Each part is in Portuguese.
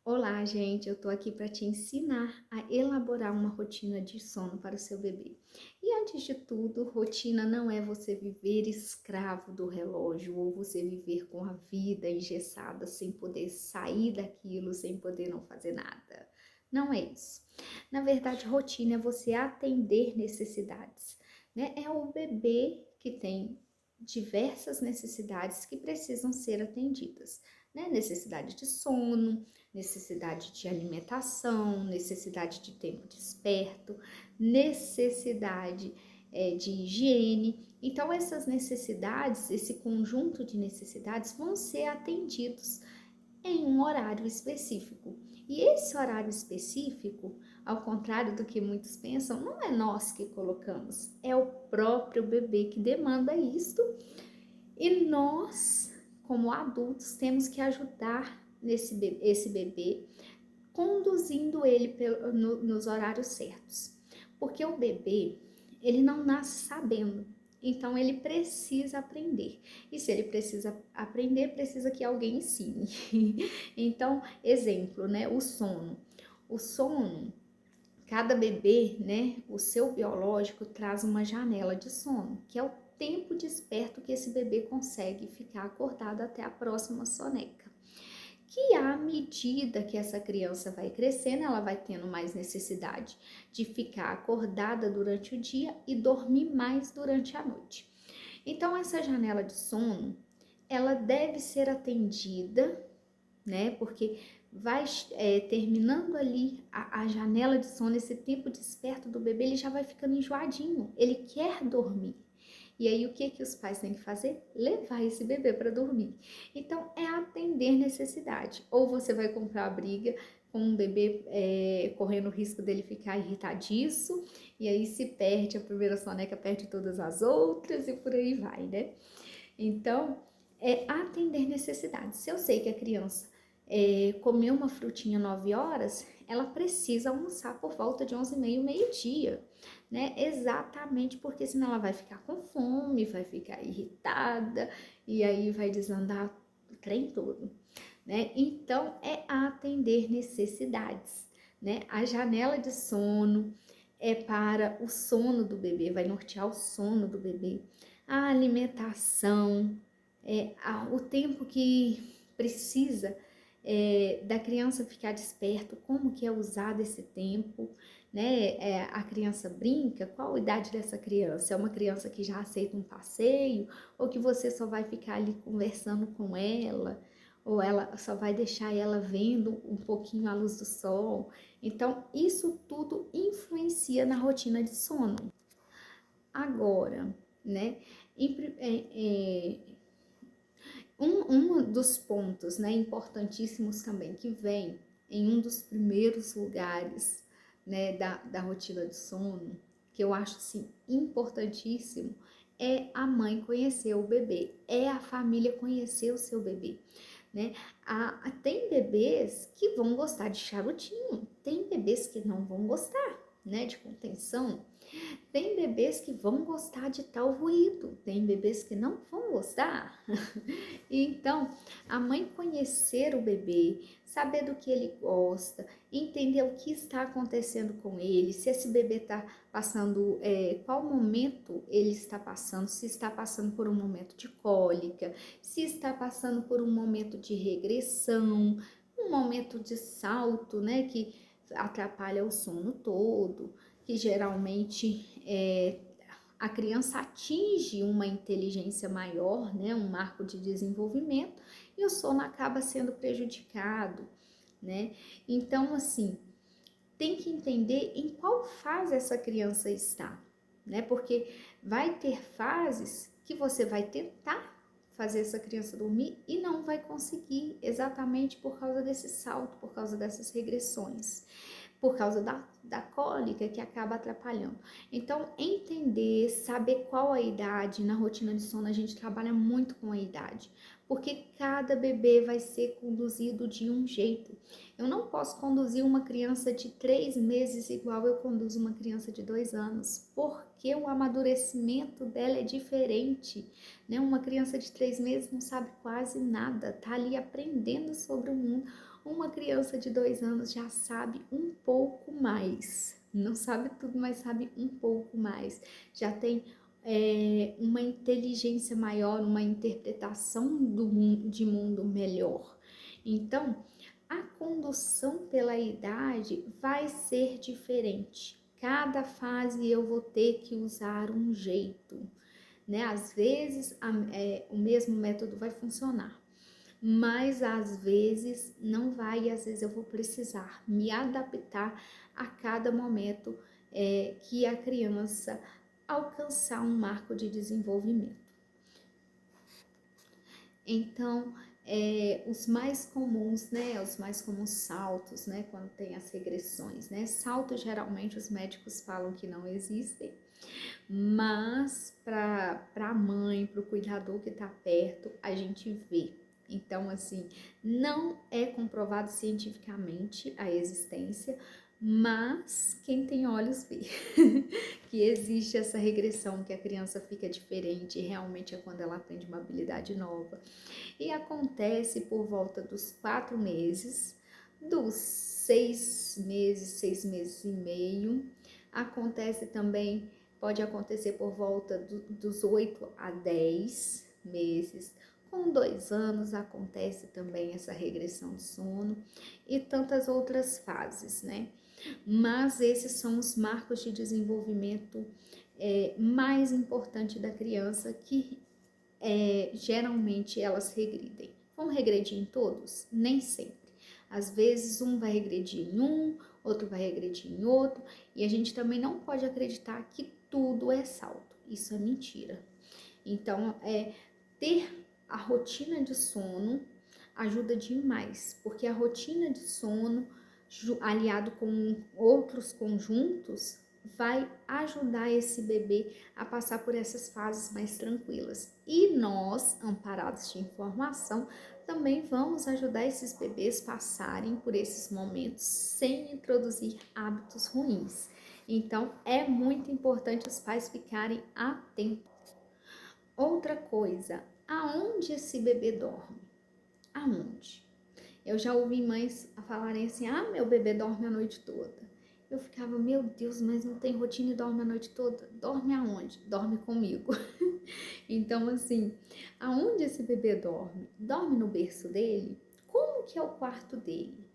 Olá, gente. Eu tô aqui para te ensinar a elaborar uma rotina de sono para o seu bebê. E antes de tudo, rotina não é você viver escravo do relógio ou você viver com a vida engessada sem poder sair daquilo, sem poder não fazer nada. Não é isso. Na verdade, rotina é você atender necessidades, né? É o bebê que tem diversas necessidades que precisam ser atendidas, né? Necessidade de sono, necessidade de alimentação, necessidade de tempo desperto, necessidade de higiene. Então, essas necessidades, esse conjunto de necessidades vão ser atendidos em um horário específico. E esse horário específico, ao contrário do que muitos pensam, não é nós que colocamos, é o próprio bebê que demanda isto e nós, como adultos, temos que ajudar esse bebê conduzindo ele nos horários certos. Porque o bebê, ele não nasce sabendo, então ele precisa aprender. E se ele precisa aprender, precisa que alguém ensine. Então, exemplo, né? O sono. O sono, cada bebê, né? O seu biológico traz uma janela de sono, que é o tempo desperto que esse bebê consegue ficar acordado até a próxima soneca. Que à medida que essa criança vai crescendo, ela vai tendo mais necessidade de ficar acordada durante o dia e dormir mais durante a noite. Então, essa janela de sono, ela deve ser atendida, né? Porque vai terminando ali a janela de sono, esse tempo desperto do bebê, ele já vai ficando enjoadinho, ele quer dormir. E aí o que os pais têm que fazer? Levar esse bebê para dormir. Então é atender necessidade. Ou você vai comprar a briga com um bebê correndo o risco dele ficar irritadiço, e aí se perde a primeira soneca, perde todas as outras e por aí vai, né? Então é atender necessidades. Se eu sei que a criança comeu uma frutinha 9 horas, ela precisa almoçar por volta de 11h30, meio-dia, né? Exatamente porque senão ela vai ficar com fome, vai ficar irritada e aí vai desandar o trem todo, né? Então é atender necessidades, né? A janela de sono é para o sono do bebê, vai nortear o sono do bebê. A alimentação, o tempo que precisa da criança ficar desperto, como que é usado esse tempo, né? A criança brinca, qual a idade dessa criança? É uma criança que já aceita um passeio ou que você só vai ficar ali conversando com ela? Ou ela só vai deixar ela vendo um pouquinho a luz do sol? Então, isso tudo influencia na rotina de sono. Agora, né? Um dos pontos, né, importantíssimos também que vem em um dos primeiros lugares, né, da rotina de sono, que eu acho assim importantíssimo, é a mãe conhecer o bebê, é a família conhecer o seu bebê, né? Tem bebês que vão gostar de charutinho, tem bebês que não vão gostar, né, de contenção. Tem bebês que vão gostar de tal ruído, tem bebês que não vão gostar. Então, a mãe conhecer o bebê, saber do que ele gosta, entender o que está acontecendo com ele, se esse bebê está passando, qual momento ele está passando, se está passando por um momento de cólica, se está passando por um momento de regressão, um momento de salto, né, que atrapalha o sono todo, que geralmente a criança atinge uma inteligência maior, né, um marco de desenvolvimento, e o sono acaba sendo prejudicado, né? Então, assim, tem que entender em qual fase essa criança está, né? Porque vai ter fases que você vai tentar fazer essa criança dormir e não vai conseguir, exatamente por causa desse salto, por causa dessas regressões, por causa da cólica que acaba atrapalhando. Então, entender, saber qual a idade, na rotina de sono a gente trabalha muito com a idade, porque cada bebê vai ser conduzido de um jeito. Eu não posso conduzir uma criança de 3 meses igual eu conduzo uma criança de 2 anos, porque o amadurecimento dela é diferente, né? Uma criança de 3 meses não sabe quase nada, tá ali aprendendo sobre o mundo. Uma criança de 2 anos já sabe um pouco mais, não sabe tudo, mas sabe um pouco mais, já tem uma inteligência maior, uma interpretação de mundo melhor. Então, a condução pela idade vai ser diferente. Cada fase eu vou ter que usar um jeito, né? Às vezes o mesmo método vai funcionar, mas às vezes não vai, e às vezes eu vou precisar me adaptar a cada momento que a criança alcançar um marco de desenvolvimento. Então, os mais comuns, né, os mais comuns saltos, né, quando tem as regressões, né, saltos geralmente os médicos falam que não existem, mas para a mãe, para o cuidador que está perto, a gente vê. Então, assim, não é comprovado cientificamente a existência, mas quem tem olhos vê que existe essa regressão, que a criança fica diferente, e realmente é quando ela aprende uma habilidade nova. E acontece por volta dos 4 meses, dos 6 meses, 6 meses e meio. Acontece também, pode acontecer por volta dos 8 a 10 meses. Com 2 anos acontece também essa regressão de sono e tantas outras fases, né? Mas esses são os marcos de desenvolvimento mais importantes da criança que geralmente elas regridem. Vão regredir em todos? Nem sempre. Às vezes um vai regredir em um, outro vai regredir em outro, e a gente também não pode acreditar que tudo é salto. Isso é mentira. Então, ter a rotina de sono ajuda demais, porque a rotina de sono, aliado com outros conjuntos, vai ajudar esse bebê a passar por essas fases mais tranquilas. E nós, amparados de informação, também vamos ajudar esses bebês a passarem por esses momentos sem introduzir hábitos ruins. Então, é muito importante os pais ficarem atentos. Outra coisa, aonde esse bebê dorme? Aonde? Eu já ouvi mães falarem assim, meu bebê dorme a noite toda. Eu ficava, meu Deus, mas não tem rotina e dorme a noite toda? Dorme aonde? Dorme comigo. Então, assim, aonde esse bebê dorme? Dorme no berço dele? Como que é o quarto dele?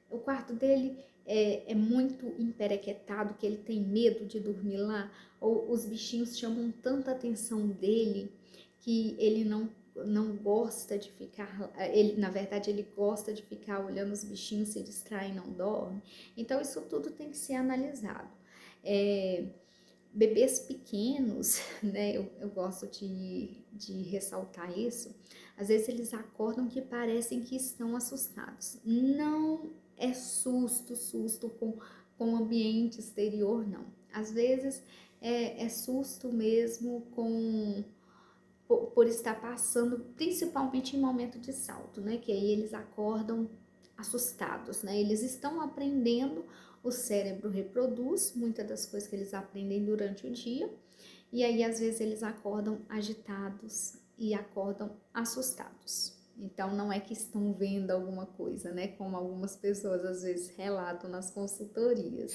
O quarto dele é muito emperequetado, que ele tem medo de dormir lá, ou os bichinhos chamam tanta atenção dele que ele não gosta de ficar, na verdade ele gosta de ficar olhando os bichinhos, se distrai e não dorme. Então isso tudo tem que ser analisado. Bebês pequenos, né, eu gosto de ressaltar isso, às vezes eles acordam que parecem que estão assustados. Não é susto com o ambiente exterior, não. Às vezes é susto mesmo por estar passando, principalmente em momento de salto, né? Que aí eles acordam assustados, né? Eles estão aprendendo, o cérebro reproduz muitas das coisas que eles aprendem durante o dia, e aí às vezes eles acordam agitados e acordam assustados. Então não é que estão vendo alguma coisa, né? Como algumas pessoas às vezes relatam nas consultorias.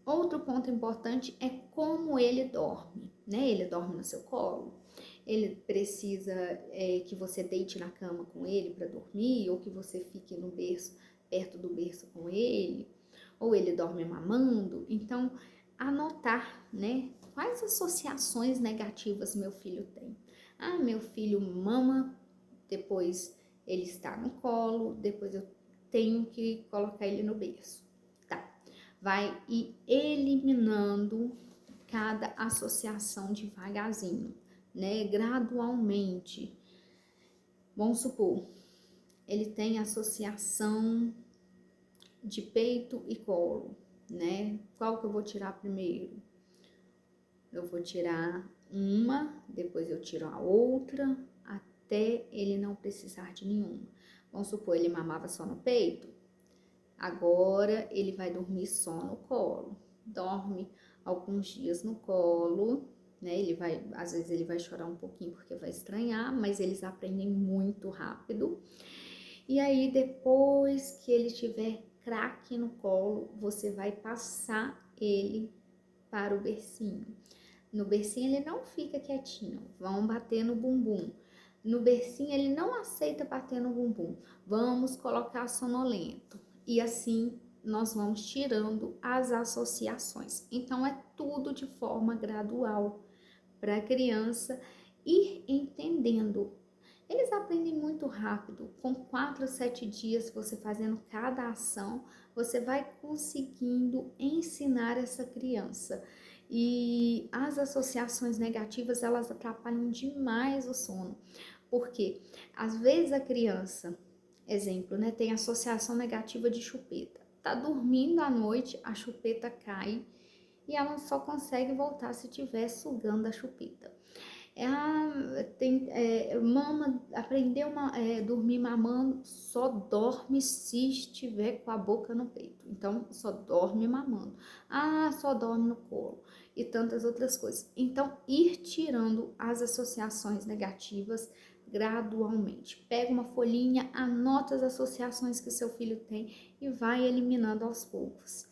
Outro ponto importante é como ele dorme, né? Ele dorme no seu colo, ele precisa que você deite na cama com ele para dormir, ou que você fique no berço, perto do berço com ele, ou ele dorme mamando. Então, anotar, né? Quais associações negativas meu filho tem? Meu filho mama, depois ele está no colo, depois eu tenho que colocar ele no berço. Vai ir eliminando cada associação devagarzinho, né? Gradualmente. Vamos supor, ele tem associação de peito e colo, né? Qual que eu vou tirar primeiro? Eu vou tirar uma, depois eu tiro a outra, até ele não precisar de nenhuma. Vamos supor, ele mamava só no peito, agora ele vai dormir só no colo. Dorme alguns dias no colo, né? Às vezes ele vai chorar um pouquinho porque vai estranhar, mas eles aprendem muito rápido. E aí, depois que ele tiver craque no colo, você vai passar ele para o bercinho. No bercinho ele não fica quietinho, vão bater no bumbum. No bercinho ele não aceita bater no bumbum, vamos colocar sonolento. E assim nós vamos tirando as associações. Então é tudo de forma gradual para a criança ir entendendo. Eles aprendem muito rápido, com 4 a 7 dias você fazendo cada ação, você vai conseguindo ensinar essa criança. E as associações negativas, elas atrapalham demais o sono, porque às vezes a criança, exemplo, né, tem associação negativa de chupeta, tá dormindo à noite, a chupeta cai e ela só consegue voltar se estiver sugando a chupeta. Aprendeu a dormir mamando, só dorme se estiver com a boca no peito. Então, só dorme mamando. Só dorme no colo. E tantas outras coisas. Então, ir tirando as associações negativas gradualmente. Pega uma folhinha, anota as associações que seu filho tem e vai eliminando aos poucos.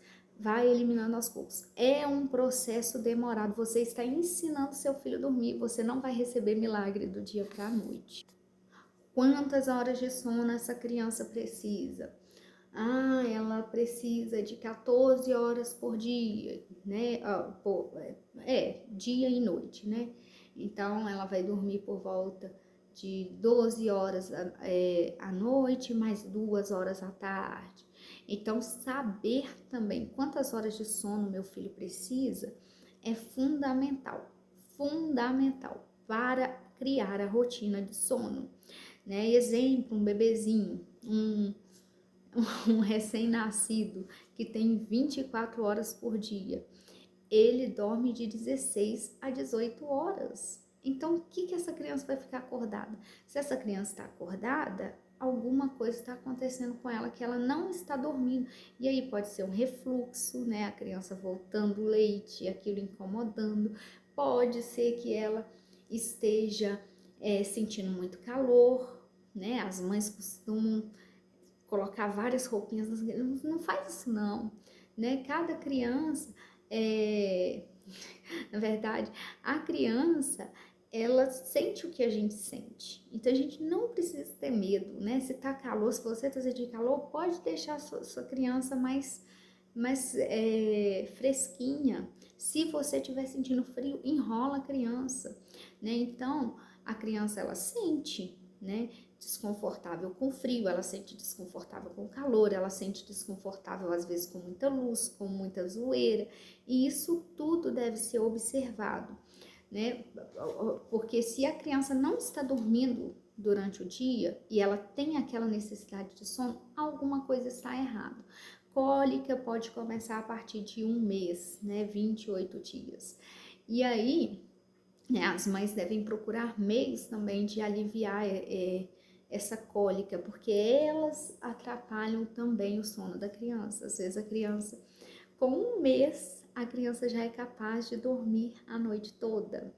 É um processo demorado. Você está ensinando seu filho a dormir. Você não vai receber milagre do dia para a noite. Quantas horas de sono essa criança precisa? Ela precisa de 14 horas por dia, né? Dia e noite, né? Então, ela vai dormir por volta de 12 horas à noite, mais 2 horas à tarde. Então, saber também quantas horas de sono meu filho precisa é fundamental para criar a rotina de sono, né? Exemplo, um bebezinho, um recém-nascido que tem 24 horas por dia, ele dorme de 16 a 18 horas. Então, o que essa criança vai ficar acordada? Se essa criança está acordada, alguma coisa está acontecendo com ela que ela não está dormindo. E aí pode ser um refluxo, né? A criança voltando leite, aquilo incomodando. Pode ser que ela esteja sentindo muito calor, né? As mães costumam colocar várias roupinhas nas crianças. Não faz isso não, né? Cada criança, na verdade, a criança, ela sente o que a gente sente. Então, a gente não precisa ter medo, né? Se tá calor, se você tá sentindo calor, pode deixar a sua criança mais fresquinha. Se você estiver sentindo frio, enrola a criança, né? Então, a criança, ela sente, né? Desconfortável com frio, ela sente desconfortável com calor, ela sente desconfortável às vezes com muita luz, com muita zoeira, e isso tudo deve ser observado, né? Porque se a criança não está dormindo durante o dia e ela tem aquela necessidade de sono, alguma coisa está errada. Cólica pode começar a partir de 1 mês, né? 28 dias. E aí, né, as mães devem procurar meios também de aliviar essa cólica, porque elas atrapalham também o sono da criança. Às vezes a criança, com 1 mês, a criança já é capaz de dormir a noite toda.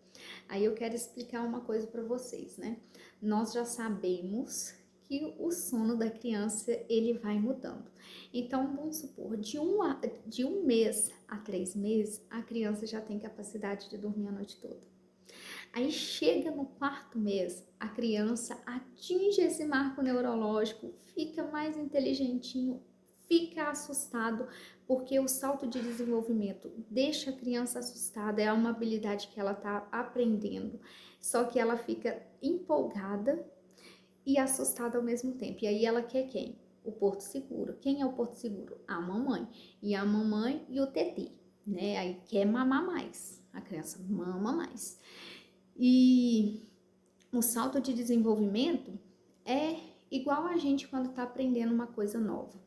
Aí eu quero explicar uma coisa para vocês, né? Nós já sabemos que o sono da criança, ele vai mudando. Então, vamos supor, de um mês a 3 meses, a criança já tem capacidade de dormir a noite toda. Aí chega no 4º mês, a criança atinge esse marco neurológico, fica mais inteligentinho, fica assustado, porque o salto de desenvolvimento deixa a criança assustada, é uma habilidade que ela está aprendendo, só que ela fica empolgada e assustada ao mesmo tempo. E aí ela quer quem? O porto seguro. Quem é o porto seguro? A mamãe. E a mamãe e o tetê, né? Aí quer mamar mais, a criança mama mais. E o salto de desenvolvimento é igual a gente quando está aprendendo uma coisa nova.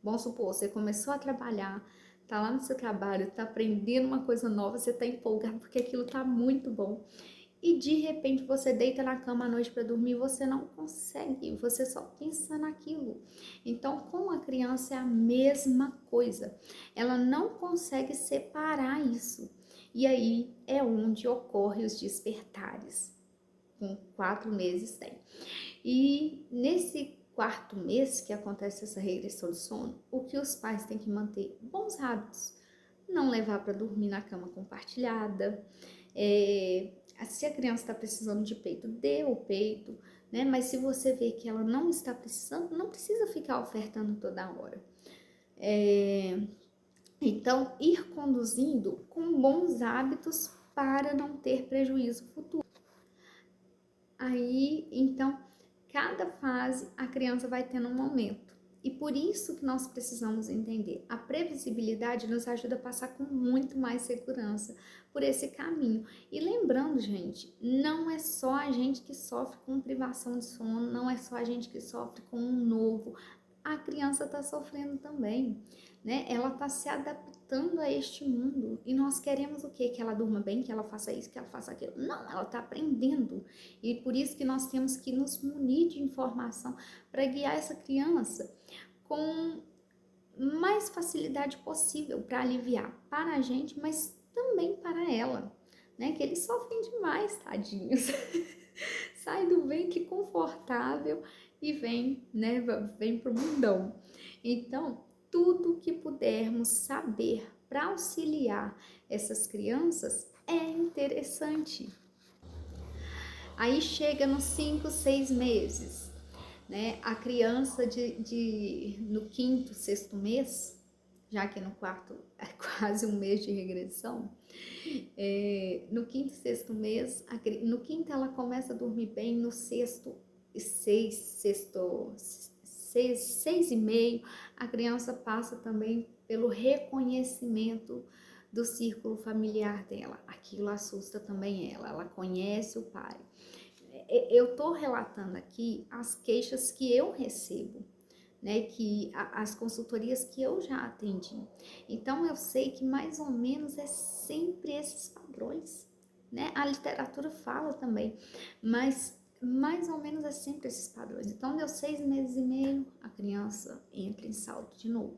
Vamos supor, você começou a trabalhar, tá lá no seu trabalho, tá aprendendo uma coisa nova, você tá empolgado porque aquilo tá muito bom. e de repente você deita na cama à noite para dormir e você não consegue, você só pensa naquilo. Então, com a criança é a mesma coisa, ela não consegue separar isso. E aí é onde ocorrem os despertares. Com 4 meses tem. E nesse quarto mês que acontece essa regressão de sono, o que os pais têm que manter? Bons hábitos. Não levar para dormir na cama compartilhada. Se a criança está precisando de peito, dê o peito, né? Mas se você vê que ela não está precisando, não precisa ficar ofertando toda hora. Então, ir conduzindo com bons hábitos para não ter prejuízo futuro. Aí, então, cada fase a criança vai tendo um momento. E por isso que nós precisamos entender. A previsibilidade nos ajuda a passar com muito mais segurança por esse caminho. E lembrando, gente, não é só a gente que sofre com privação de sono, não é só a gente que sofre com um novo. A criança está sofrendo também, né? Ela está se adaptando a este mundo e nós queremos o quê? Que ela durma bem, que ela faça isso, que ela faça aquilo. Não, ela está aprendendo e por isso que nós temos que nos munir de informação para guiar essa criança com mais facilidade possível para aliviar para a gente, mas também para ela, né? Que eles sofrem demais, tadinhos. Sai do bem que confortável e vem, né? Vem pro mundão. Então, tudo que pudermos saber para auxiliar essas crianças é interessante. Aí chega nos 5, 6 meses, né? A criança no quinto, sexto mês, já que no quarto é quase um mês de regressão, no quinto, sexto mês, no quinto ela começa a dormir bem, no sexto, seis e meio, a criança passa também pelo reconhecimento do círculo familiar dela. Aquilo assusta também ela conhece o pai. Eu tô relatando aqui as queixas que eu recebo, né, as consultorias que eu já atendi. Então eu sei que mais ou menos é sempre esses padrões, né? A literatura fala também, mas mais ou menos é sempre esses padrões. Então deu 6 meses e meio, a criança entra em salto de novo.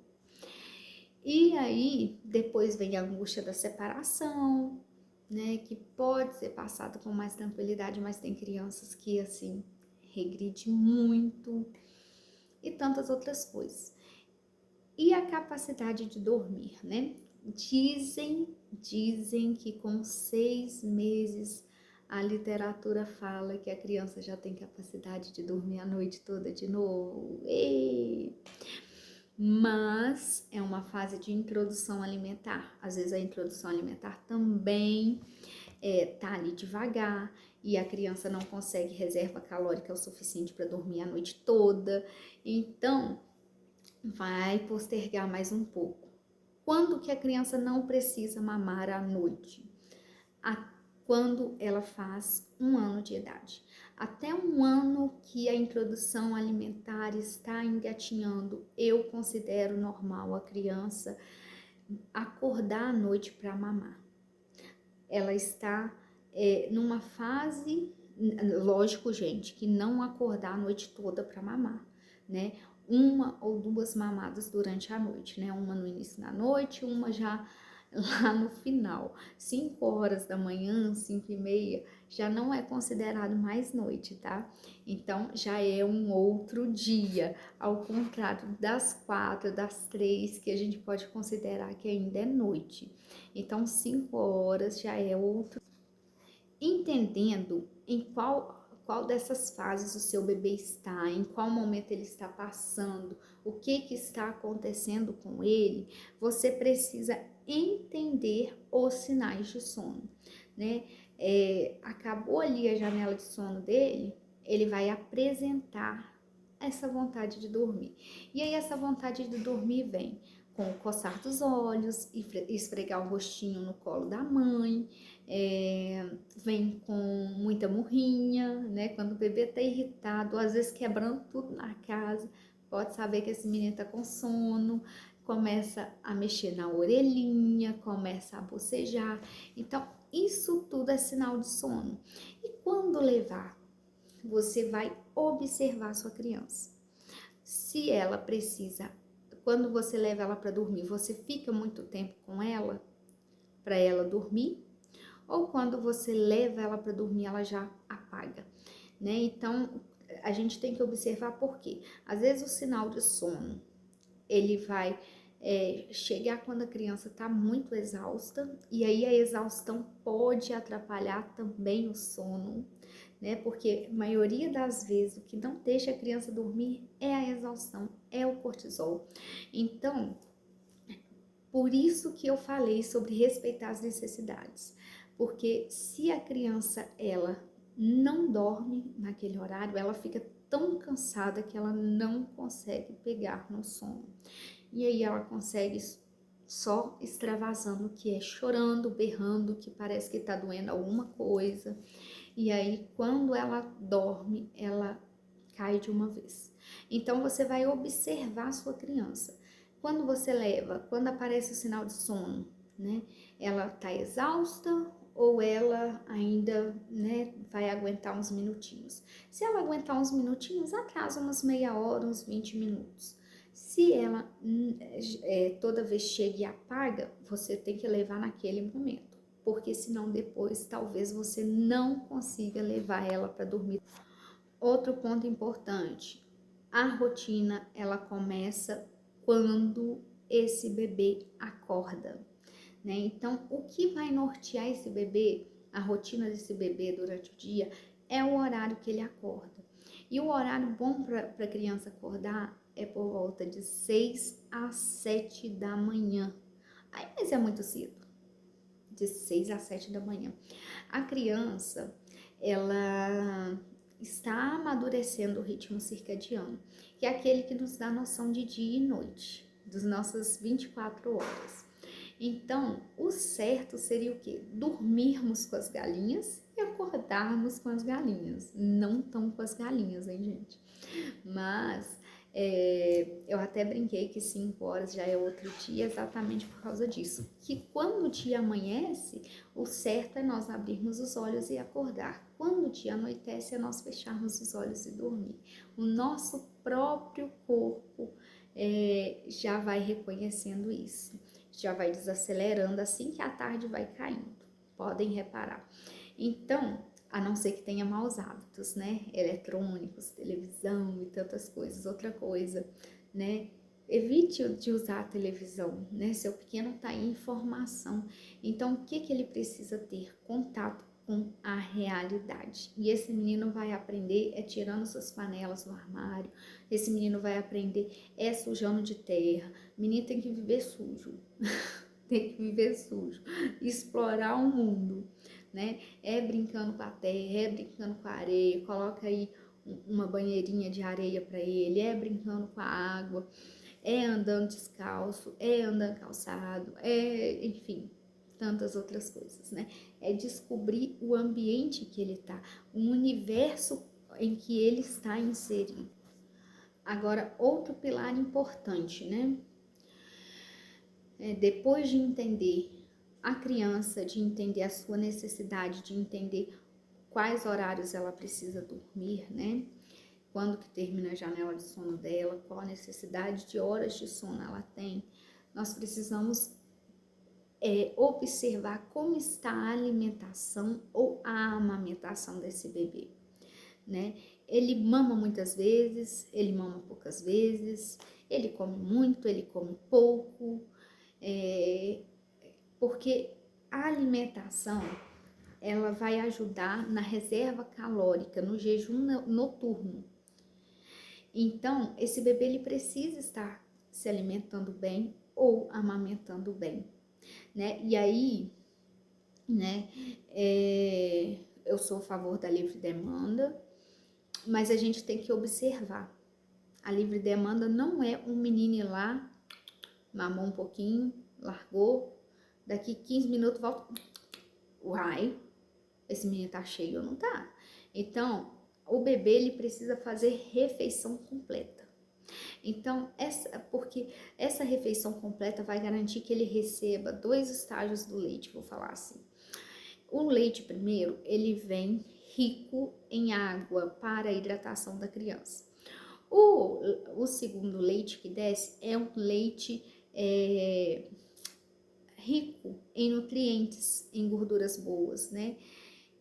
E aí depois vem a angústia da separação, né, que pode ser passado com mais tranquilidade, mas tem crianças que assim regride muito e tantas outras coisas. E a capacidade de dormir, né? Dizem que com 6 meses a literatura fala que a criança já tem capacidade de dormir a noite toda de novo. Mas é uma fase de introdução alimentar. Às vezes a introdução alimentar também tá ali devagar e a criança não consegue reserva calórica o suficiente para dormir a noite toda. Então, vai postergar mais um pouco. Quando que a criança não precisa mamar à noite? Quando ela faz 1 ano de idade. Até 1 ano que a introdução alimentar está engatinhando, eu considero normal a criança acordar à noite para mamar. Ela está numa fase, lógico, gente, que não acordar a noite toda para mamar, né? 1 ou 2 mamadas durante a noite, né? Uma no início da noite, uma já lá no final. 5 horas da manhã, 5 e meia, já não é considerado mais noite, tá? Então, já é um outro dia, ao contrário das 4, das 3, que a gente pode considerar que ainda é noite. Então, 5 horas já é outro. Entendendo em qual dessas fases o seu bebê está, em qual momento ele está passando, o que está acontecendo com ele, você precisa entender os sinais de sono, né? Acabou ali a janela de sono dele, ele vai apresentar essa vontade de dormir. E aí essa vontade de dormir vem com o coçar dos olhos, esfregar o rostinho no colo da mãe, vem com muita murrinha, né? Quando o bebê tá irritado, às vezes quebrando tudo na casa, pode saber que esse menino tá com sono, começa a mexer na orelhinha, começa a bocejar. Então, isso tudo é sinal de sono. E quando levar, você vai observar a sua criança. Se ela precisa, quando você leva ela para dormir, você fica muito tempo com ela para ela dormir, ou quando você leva ela para dormir, ela já apaga, né? Então, a gente tem que observar porque às vezes o sinal de sono ele vai chegar quando a criança está muito exausta, e aí a exaustão pode atrapalhar também o sono, né? Porque a maioria das vezes o que não deixa a criança dormir é a exaustão, é o cortisol. Então, por isso que eu falei sobre respeitar as necessidades, porque se a criança ela não dorme naquele horário, ela fica tão cansada que ela não consegue pegar no sono. E aí ela consegue só extravasando, que é chorando, berrando, que parece que tá doendo alguma coisa. E aí quando ela dorme, ela cai de uma vez. Então você vai observar a sua criança. Quando você leva, quando aparece o sinal de sono, né? Ela tá exausta ou ela ainda, né, vai aguentar uns minutinhos. Se ela aguentar uns minutinhos, atrasa umas meia hora, uns 20 minutos. Se ela toda vez chega e apaga, você tem que levar naquele momento, porque senão depois talvez você não consiga levar ela para dormir. Outro ponto importante, a rotina ela começa quando esse bebê acorda, né? Então, o que vai nortear esse bebê, a rotina desse bebê durante o dia, é o horário que ele acorda. E o horário bom para a criança acordar é por volta de 6 às 7 da manhã. Aí, mas é muito cedo, de 6 às 7 da manhã. A criança, ela está amadurecendo o ritmo circadiano, que é aquele que nos dá noção de dia e noite, das nossas 24 horas. Então, o certo seria o quê? Dormirmos com as galinhas e acordarmos com as galinhas. Não tão com as galinhas, hein, gente? Mas eu até brinquei que 5 horas já é outro dia, exatamente por causa disso. Que quando o dia amanhece, o certo é nós abrirmos os olhos e acordar. Quando o dia anoitece, é nós fecharmos os olhos e dormir. O nosso próprio corpo já vai reconhecendo isso, já vai desacelerando assim que a tarde vai caindo. Podem reparar. Então, a não ser que tenha maus hábitos, né? Eletrônicos, televisão e tantas coisas. Outra coisa, né? Evite de usar a televisão, né? Seu pequeno tá em formação. Então, o que ele precisa ter? Contato com a realidade. E esse menino vai aprender tirando suas panelas do armário. Esse menino vai aprender sujando de terra. O menino tem que viver sujo. Tem que viver sujo. Explorar o mundo, né? Brincando com a terra, brincando com a areia, coloca aí uma banheirinha de areia para ele, brincando com a água, andando descalço, andando calçado, enfim, tantas outras coisas, né? Descobrir o ambiente que ele tá, o universo em que ele está inserido. Agora, outro pilar importante, né? Depois de entender a criança, de entender a sua necessidade, de entender quais horários ela precisa dormir, né? Quando que termina a janela de sono dela, qual a necessidade de horas de sono ela tem, nós precisamos observar como está a alimentação ou a amamentação desse bebê, né? Ele mama muitas vezes, ele mama poucas vezes, ele come muito, ele come pouco, porque a alimentação ela vai ajudar na reserva calórica, no jejum noturno. Então, esse bebê ele precisa estar se alimentando bem ou amamentando bem, né? E aí, né, eu sou a favor da livre demanda, mas a gente tem que observar. A livre demanda não é um menino ir lá, mamou um pouquinho, largou, daqui 15 minutos volta, uai, esse menino tá cheio ou não tá? Então, o bebê ele precisa fazer refeição completa. Então, porque essa refeição completa vai garantir que ele receba 2 estágios do leite, vou falar assim. O leite primeiro, ele vem rico em água para a hidratação da criança. O segundo leite que desce é um leite rico em nutrientes, em gorduras boas, né?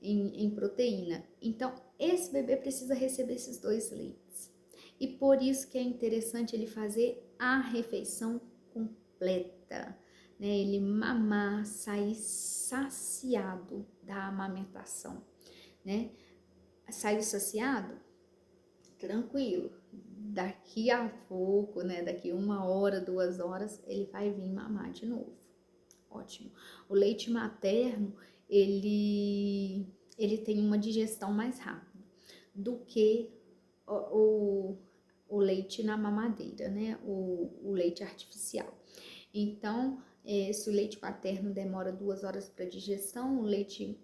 Em proteína. Então, esse bebê precisa receber esses 2 leites. E por isso que é interessante ele fazer a refeição completa, né? Ele mamar, sair saciado da amamentação, né? Saiu saciado? Tranquilo. Daqui a pouco, né? Daqui 1 hora, 2 horas, ele vai vir mamar de novo. Ótimo. O leite materno, ele tem uma digestão mais rápida do que o leite na mamadeira, né? O leite artificial. Então, se o leite materno demora 2 horas para digestão, o leite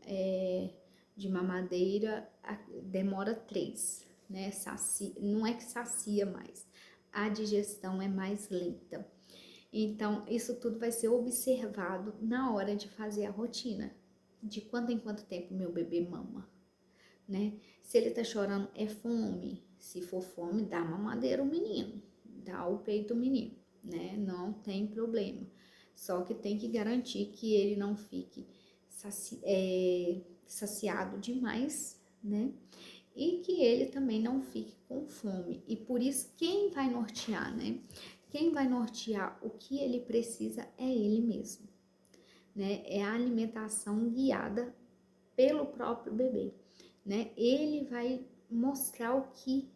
de mamadeira demora 3, né? Não é que sacia mais, a digestão é mais lenta. Então, isso tudo vai ser observado na hora de fazer a rotina. De quanto em quanto tempo meu bebê mama, né? Se ele tá chorando, é fome. Se for fome, dá mamadeira ao menino, dá o peito ao menino, né? Não tem problema. Só que tem que garantir que ele não fique saciado demais, né? E que ele também não fique com fome. E por isso, quem vai nortear, né? Quem vai nortear o que ele precisa é ele mesmo, né? É a alimentação guiada pelo próprio bebê, né? Ele vai mostrar o que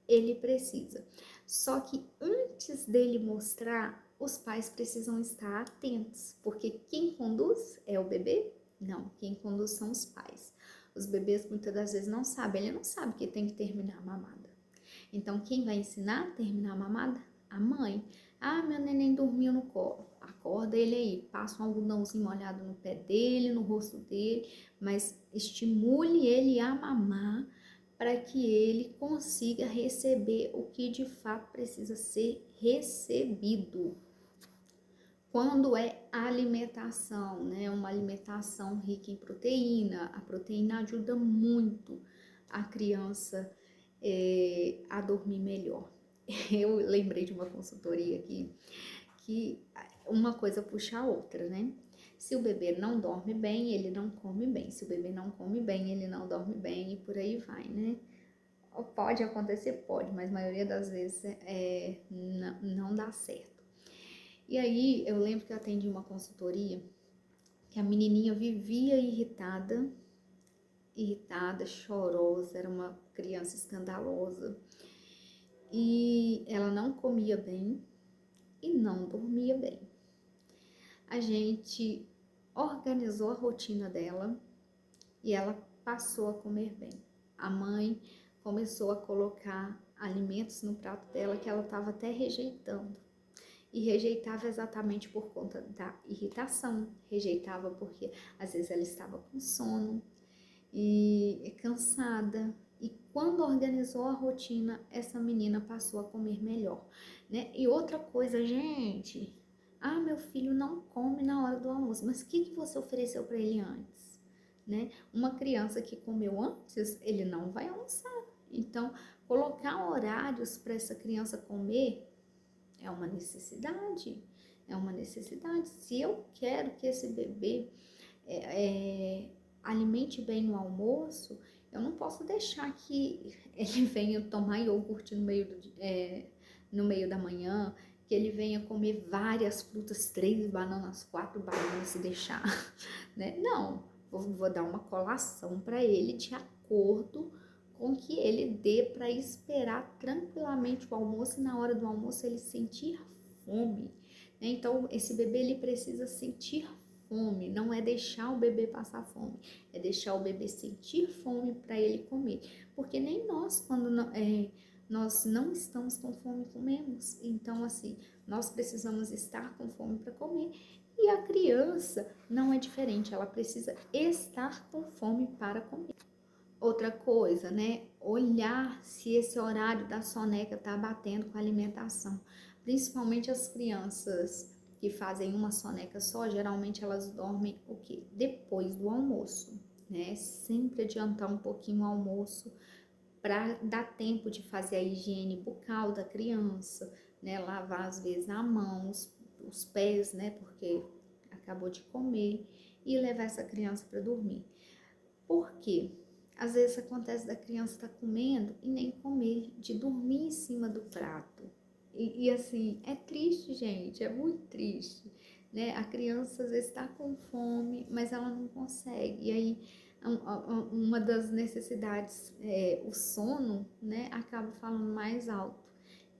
ele precisa. Só que antes dele mostrar, os pais precisam estar atentos, porque quem conduz é o bebê? Não, quem conduz são os pais. Os bebês muitas das vezes não sabem, ele não sabe que tem que terminar a mamada. Então, quem vai ensinar a terminar a mamada? A mãe. Ah, meu neném dormiu no colo. Acorda ele aí, passa um algodãozinho molhado no pé dele, no rosto dele, mas estimule ele a mamar para que ele consiga receber o que de fato precisa ser recebido. Quando é alimentação, né? Uma alimentação rica em proteína, a proteína ajuda muito a criança a dormir melhor. Eu lembrei de uma consultoria aqui que uma coisa puxa a outra, né? Se o bebê não dorme bem, ele não come bem. Se o bebê não come bem, ele não dorme bem e por aí vai, né? Pode acontecer, pode, mas a maioria das vezes não dá certo. E aí eu lembro que eu atendi uma consultoria que a menininha vivia irritada, chorosa, era uma criança escandalosa e ela não comia bem e não dormia bem. A gente organizou a rotina dela e ela passou a comer bem. A mãe começou a colocar alimentos no prato dela que ela estava até rejeitando. E rejeitava exatamente por conta da irritação, rejeitava porque às vezes ela estava com sono e cansada. E quando organizou a rotina, essa menina passou a comer melhor, né? E outra coisa, gente, meu filho não come na hora do almoço, mas o que você ofereceu para ele antes, né? Uma criança que comeu antes, ele não vai almoçar. Então, colocar horários para essa criança comer é uma necessidade, é uma necessidade. Se eu quero que esse bebê alimente bem no almoço, eu não posso deixar que ele venha tomar iogurte no meio da manhã, que ele venha comer várias frutas, 3 bananas, 4 bananas e deixar, né? Não, vou dar uma colação para ele de acordo com que ele dê para esperar tranquilamente o almoço e na hora do almoço ele sentir fome, né? Então, esse bebê ele precisa sentir fome, não é deixar o bebê passar fome, é deixar o bebê sentir fome para ele comer, porque nem nós, quando nós não estamos com fome, comemos. Então, assim, nós precisamos estar com fome para comer. E a criança não é diferente, ela precisa estar com fome para comer. Outra coisa, né? Olhar se esse horário da soneca tá batendo com a alimentação. Principalmente as crianças que fazem uma soneca só, geralmente elas dormem o quê? Depois do almoço, né? Sempre adiantar um pouquinho o almoço para dar tempo de fazer a higiene bucal da criança, né? Lavar às vezes a mão, os pés, né? Porque acabou de comer e levar essa criança para dormir. Por quê? Às vezes acontece da criança estar comendo e nem comer, de dormir em cima do prato. E assim, é triste, gente, é muito triste, né? A criança às vezes está com fome, mas ela não consegue. E aí, uma das necessidades, o sono, né, acaba falando mais alto.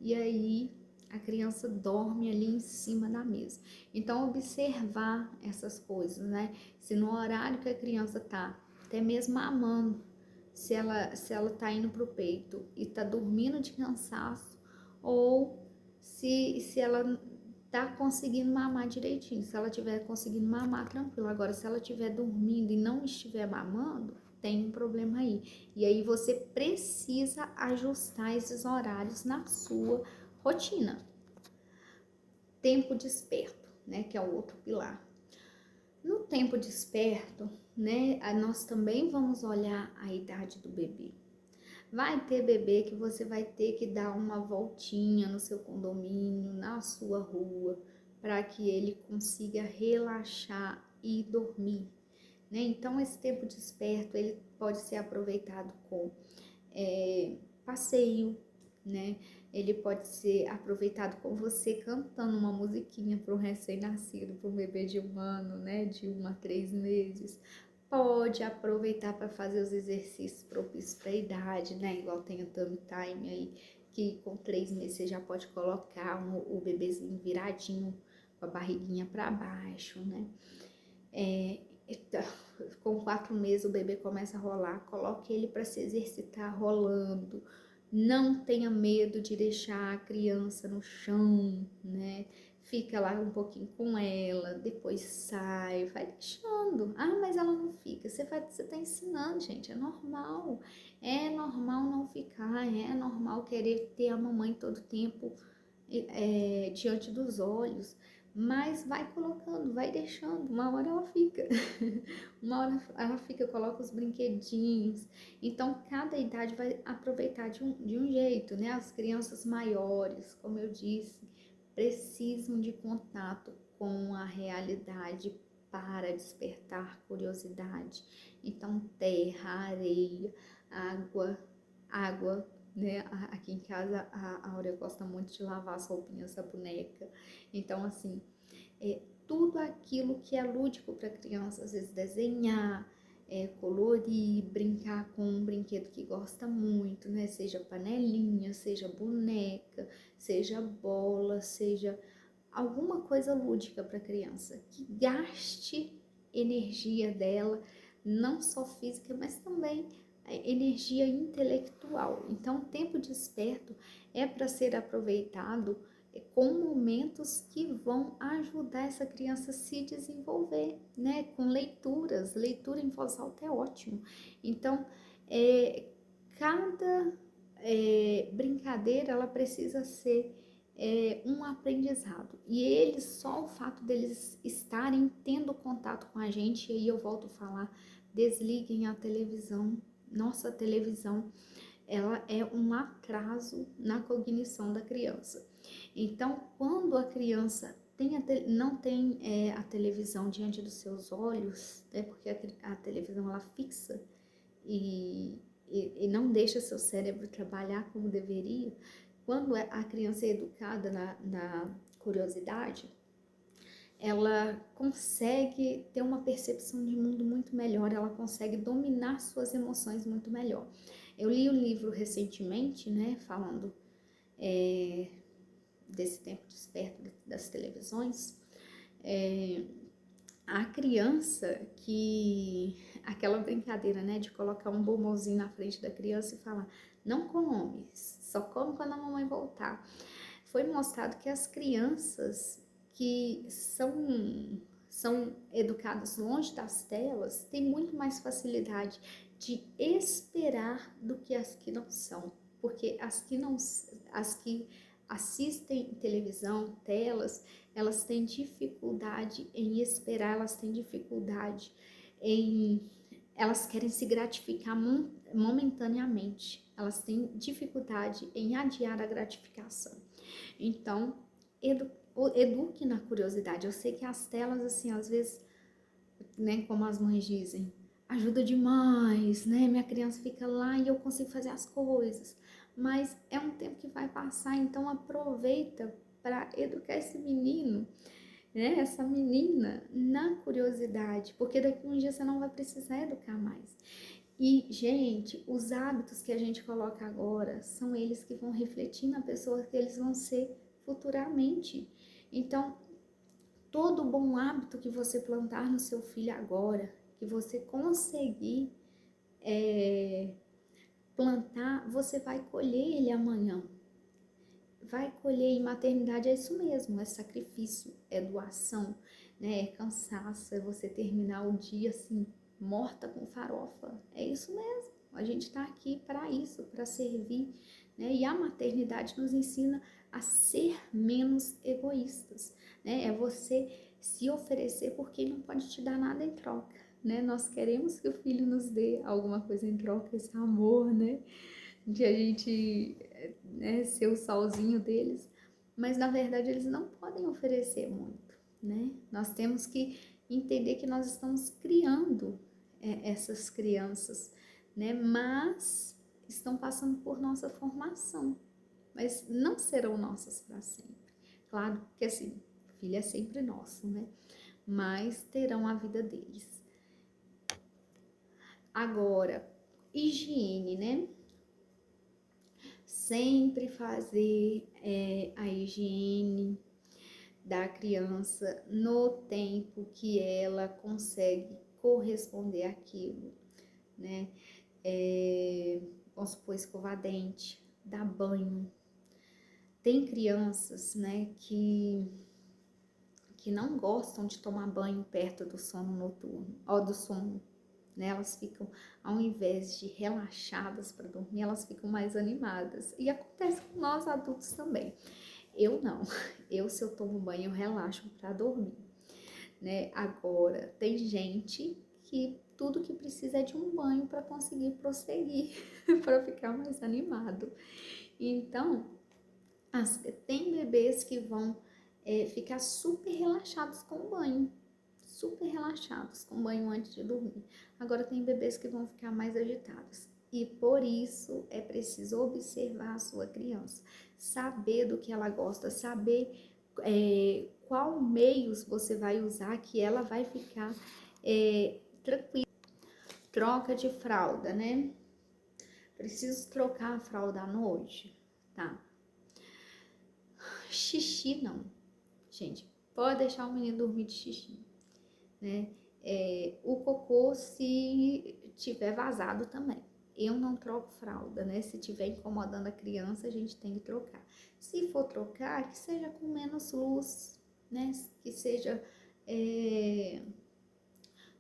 E aí, a criança dorme ali em cima da mesa. Então, observar essas coisas, né? Se no horário que a criança tá, até mesmo mamando, se ela tá indo pro peito e tá dormindo de cansaço, ou se ela tá conseguindo mamar direitinho. Se ela tiver conseguindo mamar, tranquilo. Agora, se ela estiver dormindo e não estiver mamando, tem um problema aí. E aí você precisa ajustar esses horários na sua rotina. Tempo desperto, né, que é o outro pilar. No tempo desperto, né, nós também vamos olhar a idade do bebê. Vai ter bebê que você vai ter que dar uma voltinha no seu condomínio, na sua rua, para que ele consiga relaxar e dormir, né? Então, esse tempo desperto, ele pode ser aproveitado com passeio, né? Ele pode ser aproveitado com você cantando uma musiquinha para um recém-nascido, para um bebê de 1 ano, né? De 1 a 3 meses. Pode aproveitar para fazer os exercícios propícios para a idade, né? Igual tem o tummy time aí, que com 3 meses você já pode colocar o bebezinho viradinho com a barriguinha para baixo, né? Então, com 4 meses o bebê começa a rolar, coloque ele para se exercitar rolando. Não tenha medo de deixar a criança no chão, né? Fica lá um pouquinho com ela, depois sai, vai deixando. Ah, mas ela não fica. Você tá ensinando, gente, é normal. É normal não ficar, é normal querer ter a mamãe todo tempo diante dos olhos. Mas vai colocando, vai deixando, uma hora ela fica. Uma hora ela fica, coloca os brinquedinhos. Então, cada idade vai aproveitar de um jeito, né? As crianças maiores, como eu disse, precisam de contato com a realidade para despertar curiosidade. Então, terra, areia, água, né? Aqui em casa a Áurea gosta muito de lavar as roupinhas da boneca. Então, assim, tudo aquilo que é lúdico para criança, às vezes desenhar, colorir, brincar com um brinquedo que gosta muito, né? Seja panelinha, seja boneca, seja bola, seja alguma coisa lúdica para criança, que gaste energia dela, não só física, mas também energia intelectual. Então, o tempo desperto é para ser aproveitado com momentos que vão ajudar essa criança a se desenvolver, né? Com leituras, leitura em voz alta é ótimo. Então, cada brincadeira, ela precisa ser um aprendizado. E eles, só o fato deles estarem tendo contato com a gente, e aí eu volto a falar, desliguem a televisão. Nossa televisão, ela é um atraso na cognição da criança. Então, quando a criança não tem a televisão diante dos seus olhos, né, porque a televisão ela fixa e não deixa seu cérebro trabalhar como deveria, quando a criança é educada na curiosidade, ela consegue ter uma percepção de mundo muito melhor, ela consegue dominar suas emoções muito melhor. Eu li um livro recentemente, né, falando desse tempo desperto das televisões. A criança aquela brincadeira, né, de colocar um bombonzinho na frente da criança e falar, não come, só come quando a mamãe voltar. Foi mostrado que as crianças que são educadas longe das telas têm muito mais facilidade de esperar do que as que não são, porque as que assistem televisão, telas, elas têm dificuldade em esperar, elas têm dificuldade em, elas querem se gratificar momentaneamente, elas têm dificuldade em adiar a gratificação. Então, eduque na curiosidade. Eu sei que as telas, assim, às vezes, né, como as mães dizem, ajuda demais, né? Minha criança fica lá e eu consigo fazer as coisas. Mas é um tempo que vai passar, então aproveita para educar esse menino, né? Essa menina na curiosidade, porque daqui a um dia você não vai precisar educar mais. E, gente, os hábitos que a gente coloca agora são eles que vão refletir na pessoa que eles vão ser futuramente. Então, todo bom hábito que você plantar no seu filho agora, que você conseguir plantar, você vai colher ele amanhã. Vai colher, e maternidade é isso mesmo, é sacrifício, é doação, né? É cansaço, é você terminar o dia assim, morta com farofa. É isso mesmo, a gente tá aqui para isso, para servir, né? E a maternidade nos ensina a ser menos egoístas, né? É você se oferecer por quem não pode te dar nada em troca, né? Nós queremos que o filho nos dê alguma coisa em troca, esse amor, né? De a gente, né, ser o solzinho deles, mas na verdade eles não podem oferecer muito, né? Nós temos que entender que nós estamos criando essas crianças, né? Mas estão passando por nossa formação, mas não serão nossas para sempre. Claro que assim, filho é sempre nosso, né? Mas terão a vida deles. Agora, higiene, né? Sempre fazer a higiene da criança no tempo que ela consegue corresponder àquilo, né? Vamos supor, escovar dente, dar banho. Tem crianças, né, que não gostam de tomar banho perto do sono noturno, ou do sono, né? Elas ficam, ao invés de relaxadas para dormir, elas ficam mais animadas. E acontece com nós adultos também. Eu não. Se eu tomo banho, eu relaxo para dormir, né? Agora, tem gente que tudo que precisa é de um banho para conseguir prosseguir, para ficar mais animado. Então, tem bebês que vão ficar super relaxados com o banho, super relaxados com o banho antes de dormir. Agora tem bebês que vão ficar mais agitados. E por isso é preciso observar a sua criança, saber do que ela gosta, saber qual meios você vai usar que ela vai ficar tranquila. Troca de fralda, né? Preciso trocar a fralda à noite? Tá. Xixi não, gente, pode deixar o menino dormir de xixi, né? O cocô, se tiver vazado também, eu não troco fralda, né? Se tiver incomodando a criança, a gente tem que trocar. Se for trocar, que seja com menos luz, né? Que seja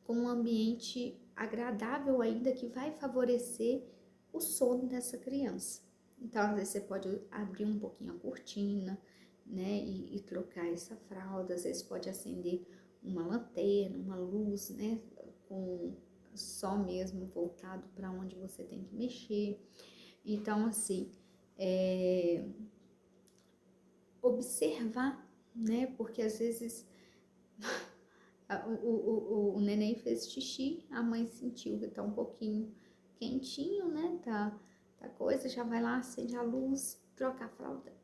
com um ambiente agradável ainda, que vai favorecer o sono dessa criança. Então, às vezes você pode abrir um pouquinho a cortina, né, e trocar essa fralda. Às vezes pode acender uma lanterna, uma luz, né, com só mesmo voltado para onde você tem que mexer. Então, assim, observar, né, porque às vezes o neném fez xixi, a mãe sentiu que tá um pouquinho quentinho, né, tá coisa, já vai lá, acende a luz, troca a fralda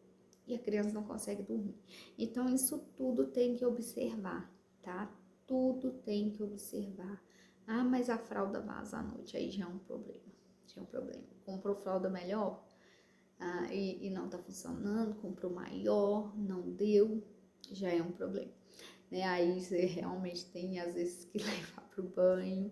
e a criança não consegue dormir. Então, isso tudo tem que observar, tá? Tudo tem que observar. Ah, mas a fralda vaza à noite, aí já é um problema. Já é um problema. Comprou fralda melhor e não tá funcionando, comprou maior, não deu, já é um problema. Né? Aí você realmente tem, às vezes, que levar pro banho,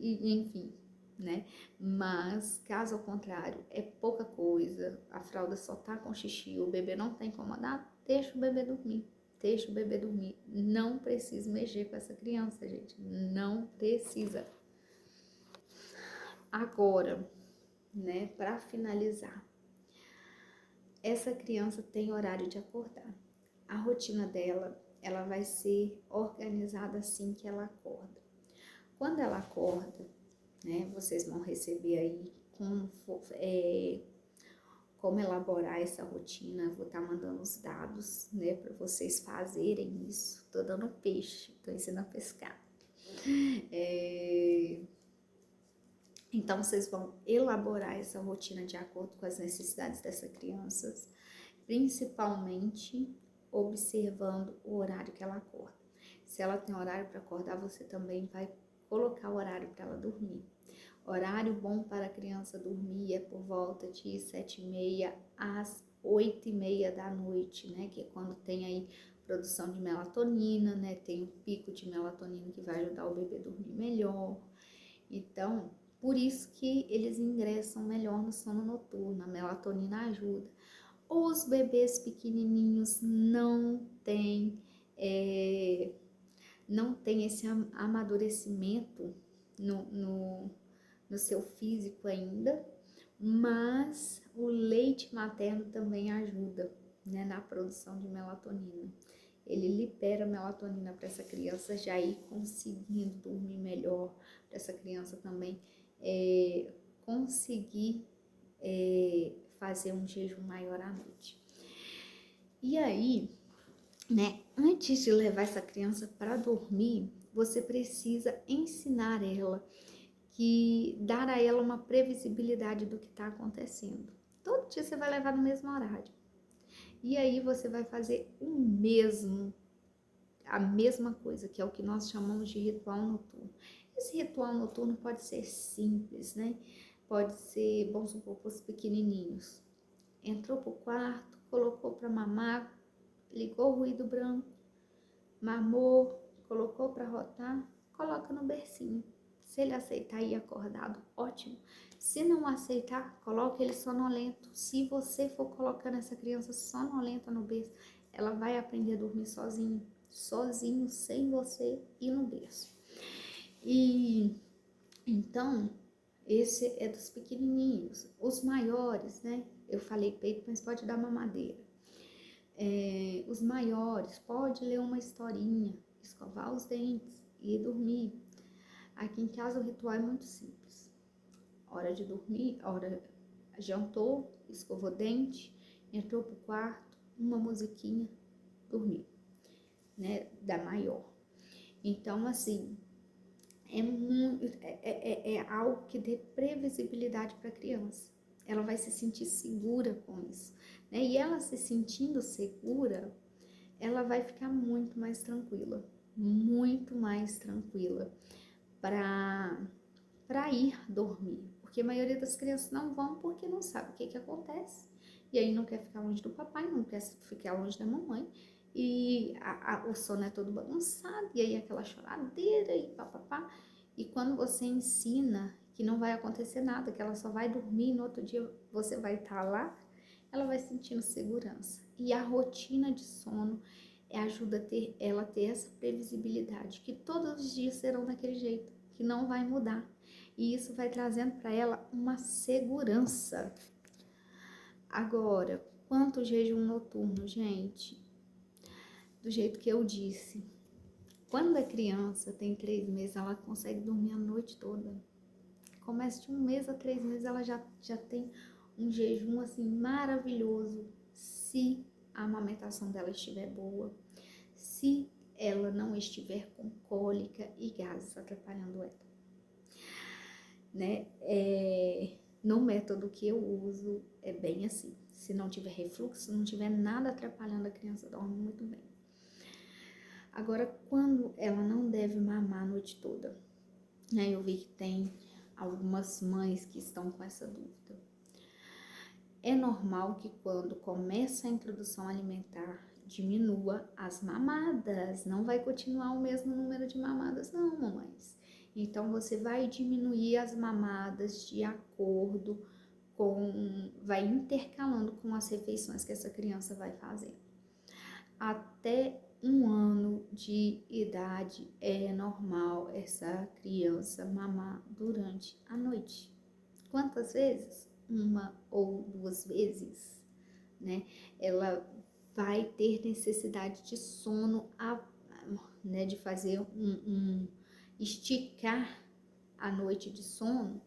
enfim, né? Mas, caso ao contrário, é pouca coisa, a fralda só tá com xixi, o bebê não tá incomodado, deixa o bebê dormir. Deixa o bebê dormir. Não precisa mexer com essa criança, gente. Não precisa. Agora, né, para finalizar, essa criança tem horário de acordar. A rotina dela, ela vai ser organizada assim que ela acorda. Quando ela acorda, né, vocês vão receber aí como elaborar essa rotina. Eu vou estar mandando os dados, né, para vocês fazerem isso. Tô dando peixe, tô ensinando a pescar. Então, vocês vão elaborar essa rotina de acordo com as necessidades dessa criança, principalmente observando o horário que ela acorda. Se ela tem horário para acordar, você também vai colocar o horário para ela dormir. Horário bom para a criança dormir é por volta de 7h30 às 8h30 da noite, né? Que é quando tem aí produção de melatonina, né? Tem o pico de melatonina que vai ajudar o bebê a dormir melhor. Então, por isso que eles ingressam melhor no sono noturno. A melatonina ajuda. Os bebês pequenininhos não têm esse amadurecimento no seu físico ainda, mas o leite materno também ajuda, né, na produção de melatonina. Ele libera melatonina para essa criança já ir conseguindo dormir melhor, para essa criança também conseguir fazer um jejum maior à noite. E aí, né, antes de levar essa criança para dormir, você precisa ensinar ela, dar a ela uma previsibilidade do que está acontecendo. Todo dia você vai levar no mesmo horário. E aí você vai fazer a mesma coisa, que é o que nós chamamos de ritual noturno. Esse ritual noturno pode ser simples, né? Pode ser, vamos supor, para os pequenininhos. Entrou pro quarto, colocou para mamar, ligou o ruído branco, mamou, colocou para rotar, coloca no bercinho. Se ele aceitar ir acordado, ótimo. Se não aceitar, coloca ele sonolento. Se você for colocando essa criança sonolenta no berço, ela vai aprender a dormir sozinho, sem você ir no berço. E então, esse é dos pequenininhos. Os maiores, né? Eu falei peito, mas pode dar mamadeira. Os maiores, pode ler uma historinha, escovar os dentes e dormir. Aqui em casa o ritual é muito simples. Hora de dormir, jantou, escovou o dente, entrou pro quarto, uma musiquinha, dormiu, né? Da maior. Então, assim, é algo que dê previsibilidade para a criança. Ela vai se sentir segura com isso, né? E ela se sentindo segura, ela vai ficar muito mais tranquila para ir dormir. Porque a maioria das crianças não vão porque não sabe o que acontece. E aí não quer ficar longe do papai, não quer ficar longe da mamãe. E o sono é todo bagunçado, e aí aquela choradeira e papapá. E quando você ensina que não vai acontecer nada, que ela só vai dormir e no outro dia você vai estar lá, ela vai sentindo segurança. E a rotina de sono ajuda ela a ter essa previsibilidade, que todos os dias serão daquele jeito, que não vai mudar. E isso vai trazendo para ela uma segurança. Agora, quanto ao jejum noturno, gente, do jeito que eu disse, quando a criança tem 3 meses, ela consegue dormir a noite toda. Começa de 1 mês a 3 meses, ela já tem um jejum assim maravilhoso, se a amamentação dela estiver boa, se ela não estiver com cólica e gases atrapalhando ela, né? No método que eu uso é bem assim. Se não tiver refluxo, não tiver nada atrapalhando, a criança dorme muito bem. Agora, quando ela não deve mamar a noite toda, né? Eu vi que tem algumas mães que estão com essa dúvida. É normal que quando começa a introdução alimentar, diminua as mamadas. Não vai continuar o mesmo número de mamadas, não, mamães. Então, você vai diminuir as mamadas de acordo vai intercalando com as refeições que essa criança vai fazer. Até 1 ano de idade é normal essa criança mamar durante a noite. Quantas vezes? Uma ou duas vezes, né? Ela vai ter necessidade de sono, né? De fazer esticar a noite de sono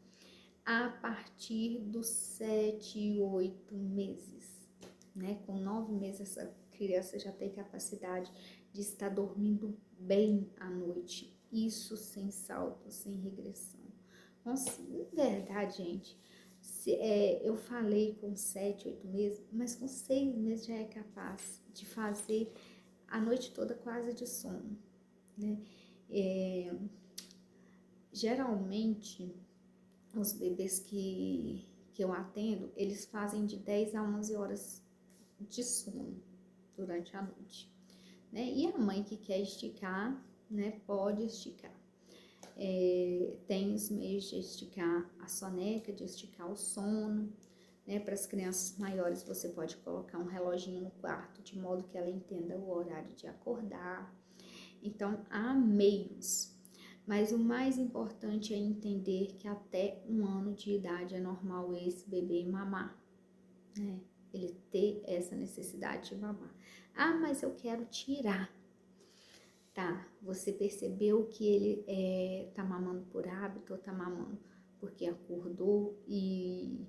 a partir dos 7, 8 meses, né? Com 9 meses, essa criança já tem capacidade de estar dormindo bem à noite. Isso sem salto, sem regressão. Nossa, verdade, gente. Eu falei com 7, 8 meses, mas com 6 meses já é capaz de fazer a noite toda quase de sono, né? Geralmente, os bebês que eu atendo, eles fazem de 10 a 11 horas de sono durante a noite, né? E a mãe que quer esticar, né, pode esticar. Tem os meios de esticar a soneca, de esticar o sono, né? Para as crianças maiores, você pode colocar um reloginho no quarto, de modo que ela entenda o horário de acordar. Então, há meios. Mas o mais importante é entender que até 1 ano de idade é normal esse bebê mamar, né? Ele ter essa necessidade de mamar. Ah, mas eu quero tirar. Tá, você percebeu que ele tá mamando por hábito ou tá mamando porque acordou e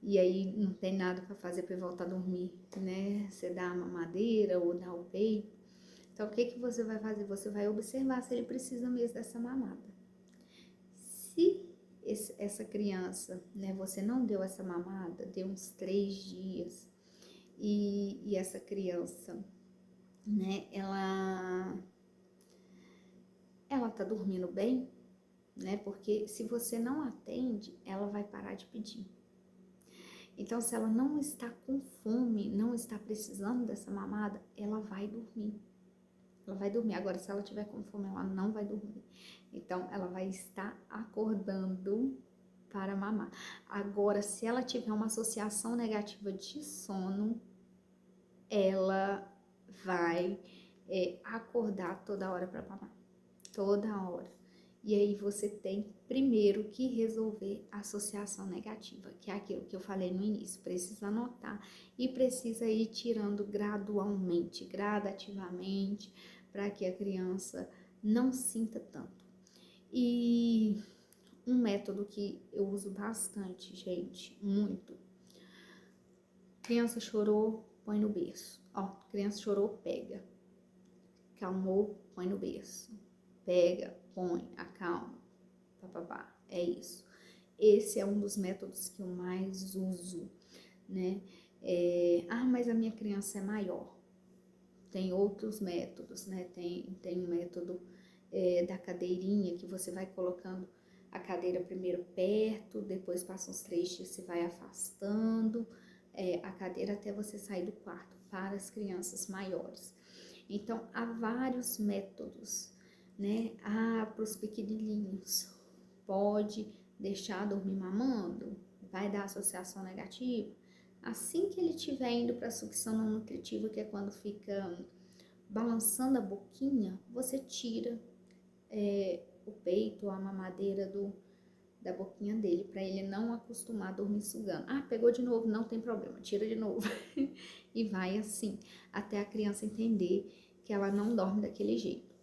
aí não tem nada para fazer para voltar a dormir, né? Você dá a mamadeira ou dá o peito. Então, o que que você vai fazer? Você vai observar se ele precisa mesmo dessa mamada. Se essa criança, né, você não deu essa mamada, deu uns 3 dias e essa criança, né, ela tá dormindo bem, né? Porque se você não atende, ela vai parar de pedir. Então, se ela não está com fome, não está precisando dessa mamada, ela vai dormir. Ela vai dormir. Agora, se ela tiver com fome, ela não vai dormir. Então, ela vai estar acordando para mamar. Agora, se ela tiver uma associação negativa de sono, ela vai acordar toda hora para mamar. Toda hora. E aí você tem primeiro que resolver a associação negativa, que é aquilo que eu falei no início. Precisa anotar e precisa ir tirando gradualmente, gradativamente, para que a criança não sinta tanto. E um método que eu uso bastante, gente, muito. Criança chorou, põe no berço. Ó, criança chorou, pega. Calmou, põe no berço. Pega, põe, acalma, papapá, é isso. Esse é um dos métodos que eu mais uso, né? Mas a minha criança é maior. Tem outros métodos, né? Tem um método da cadeirinha, que você vai colocando a cadeira primeiro perto, depois passa uns 3 dias, você vai afastando a cadeira até você sair do quarto, para as crianças maiores. Então, há vários métodos, né? Para os pequenininhos, pode deixar dormir mamando, vai dar associação negativa. Assim que ele estiver indo para a sucção não nutritiva, que é quando fica balançando a boquinha, você tira o peito, a mamadeira da boquinha dele, para ele não acostumar a dormir sugando. Ah, pegou de novo, não tem problema, tira de novo. E vai assim, até a criança entender que ela não dorme daquele jeito.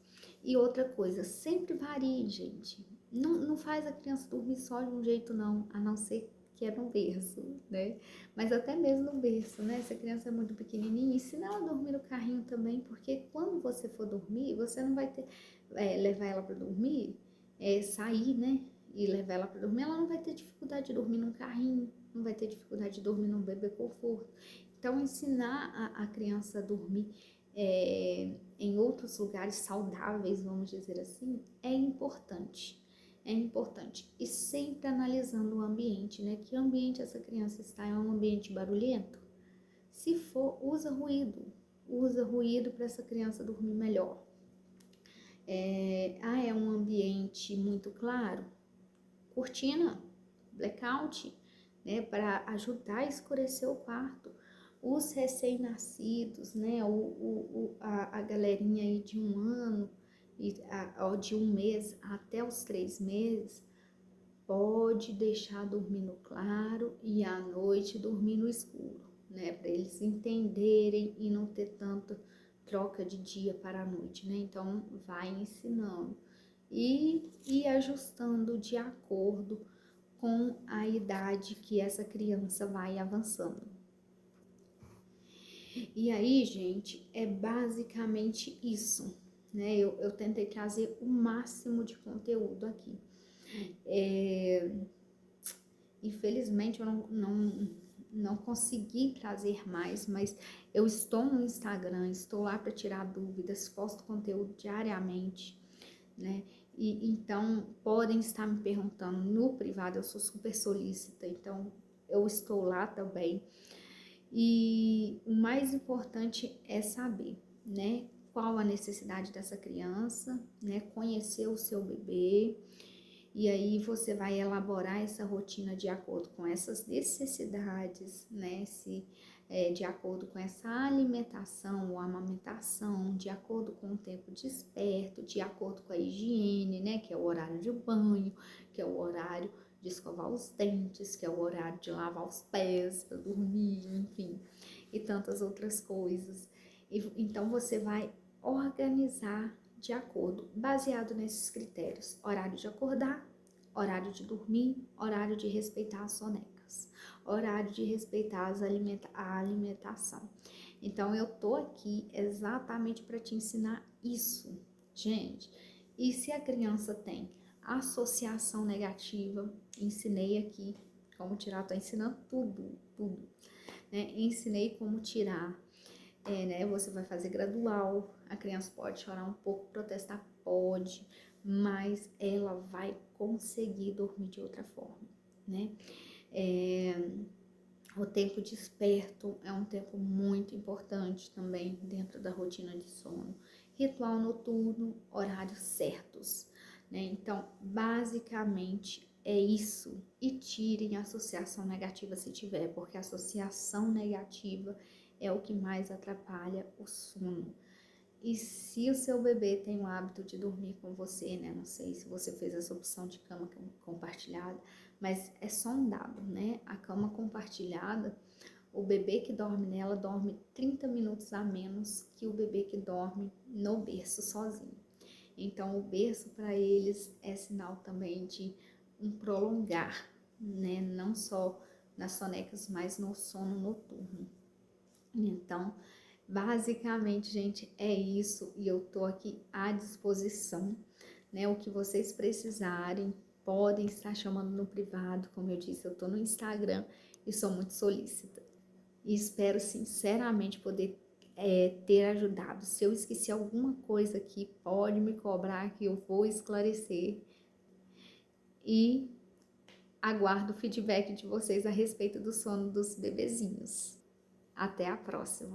E outra coisa, sempre varie, gente. Não faz a criança dormir só de um jeito, não, a não ser que é no berço, né? Mas até mesmo no berço, né? Se a criança é muito pequenininha, ensina ela a dormir no carrinho também, porque quando você for dormir, você não vai ter, levar ela para dormir, sair, né? E levar ela para dormir, ela não vai ter dificuldade de dormir num carrinho, não vai ter dificuldade de dormir num bebê conforto. Então, ensinar a criança a dormir em outros lugares saudáveis, vamos dizer assim, é importante. É importante. E sempre analisando o ambiente, né? Que ambiente essa criança está? É um ambiente barulhento? Se for, usa ruído. Usa ruído para essa criança dormir melhor. É um ambiente muito claro? Cortina, blackout, né? Para ajudar a escurecer o quarto. Os recém-nascidos, né? A galerinha aí de 1 ano, de 1 mês até os 3 meses, pode deixar dormir no claro e à noite dormir no escuro, né? Para eles entenderem e não ter tanta troca de dia para a noite, né? Então, vai ensinando e ajustando de acordo com a idade que essa criança vai avançando. E aí, gente, é basicamente isso, né? Eu tentei trazer o máximo de conteúdo aqui. Infelizmente, eu não consegui trazer mais, mas eu estou no Instagram, estou lá para tirar dúvidas, posto conteúdo diariamente, né? E então, podem estar me perguntando no privado, eu sou super solícita, então eu estou lá também. E o mais importante é saber, né, qual a necessidade dessa criança, né, conhecer o seu bebê, e aí você vai elaborar essa rotina de acordo com essas necessidades, né, de acordo com essa alimentação ou amamentação, de acordo com o tempo desperto, de acordo com a higiene, né, que é o horário de banho, que é o horário de escovar os dentes, que é o horário de lavar os pés para dormir, enfim, e tantas outras coisas. Então você vai organizar de acordo, baseado nesses critérios: horário de acordar, horário de dormir, horário de respeitar as sonecas, horário de respeitar a alimentação. Então eu tô aqui exatamente para te ensinar isso, gente. E se a criança tem associação negativa, ensinei aqui como tirar, tô ensinando tudo, né? Ensinei como tirar, né? Você vai fazer gradual, a criança pode chorar um pouco, protestar, pode, mas ela vai conseguir dormir de outra forma, né? O tempo desperto é um tempo muito importante também dentro da rotina de sono. Ritual noturno, horários certos, né? Então, basicamente é isso. E tirem a associação negativa se tiver, porque a associação negativa é o que mais atrapalha o sono. E se o seu bebê tem o hábito de dormir com você, né? Não sei se você fez essa opção de cama compartilhada, mas é só um dado, né? A cama compartilhada, o bebê que dorme nela dorme 30 minutos a menos que o bebê que dorme no berço sozinho. Então, o berço para eles é sinal também de um prolongar, né? Não só nas sonecas, mas no sono noturno. Então, basicamente, gente, é isso, e eu tô aqui à disposição, né? O que vocês precisarem, podem estar chamando no privado, como eu disse, eu tô no Instagram e sou muito solícita. E espero sinceramente poder ter ajudado. Se eu esqueci alguma coisa aqui, pode me cobrar que eu vou esclarecer. E aguardo o feedback de vocês a respeito do sono dos bebezinhos. Até a próxima!